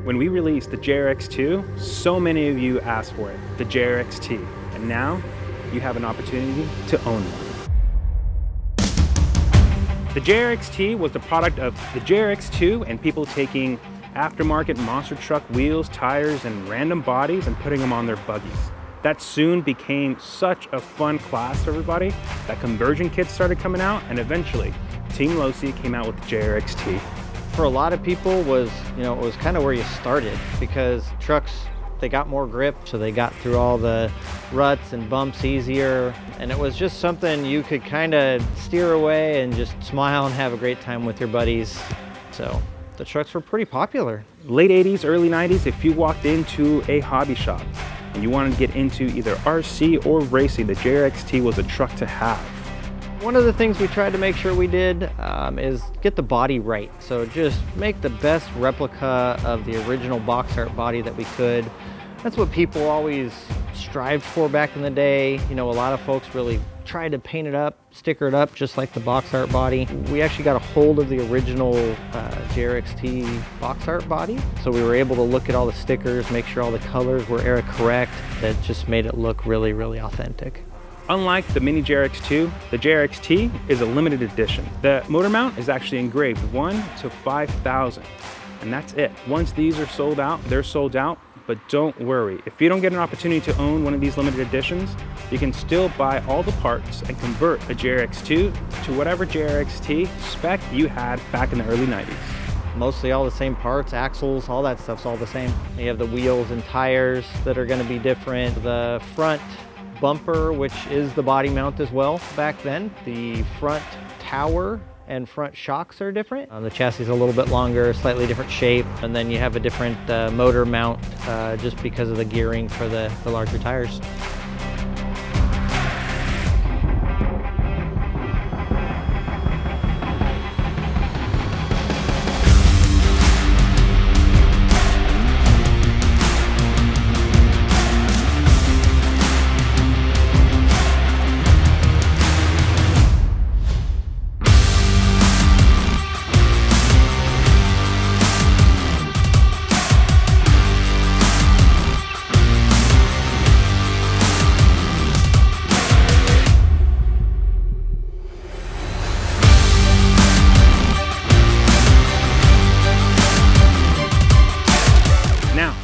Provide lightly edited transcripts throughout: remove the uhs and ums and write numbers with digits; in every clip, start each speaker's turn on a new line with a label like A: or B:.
A: When we released the Jrxt, so many of you asked for it, the Jrxt, and now you have an opportunity to own one. The Jrxt was the product of the Jrxt and people taking aftermarket monster truck wheels, tires, and random bodies and putting them on their buggies. That soon became such a fun class for everybody that conversion kits started coming out, and eventually Team Losi came out with the Jrxt.
B: For a lot of people it was kind of where you started, because trucks, they got more grip, so they got through all the ruts and bumps easier, and it was just something you could kind of steer away and just smile and have a great time with your buddies. So the trucks were pretty popular.
A: Late 80s, early 90s, if you walked into a hobby shop and you wanted to get into either RC or racing, the Jrxt was a truck to have.
B: One of the things we tried to make sure we did is get the body right. So just make the best replica of the original box art body that we could. That's what people always strived for back in the day. You know, a lot of folks really tried to paint it up, sticker it up, just like the box art body. We actually got a hold of the original Jrxt box art body. So we were able to look at all the stickers, make sure all the colors were era correct. That just made it look really, really authentic.
A: Unlike the mini Jrxt, the Jrxt is a limited edition. The motor mount is actually engraved 1 to 5,000, and that's it. Once these are sold out, they're sold out, but don't worry. If you don't get an opportunity to own one of these limited editions, you can still buy all the parts and convert a Jrxt to whatever Jrxt spec you had back in the early 90s.
B: Mostly all the same parts, axles, all that stuff's all the same. You have the wheels and tires that are gonna be different. The front bumper, which is the body mount as well back then. The front tower and front shocks are different. The chassis is a little bit longer, slightly different shape, and then you have a different motor mount just because of the gearing for the larger tires.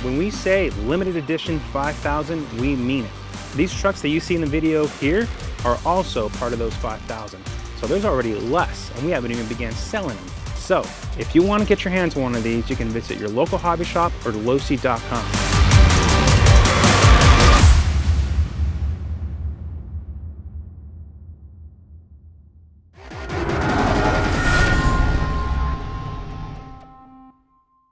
A: When we say limited edition 5,000, we mean it. These trucks that you see in the video here are also part of those 5,000. So there's already less, and we haven't even began selling them. So if you want to get your hands on one of these, you can visit your local hobby shop or losi.com.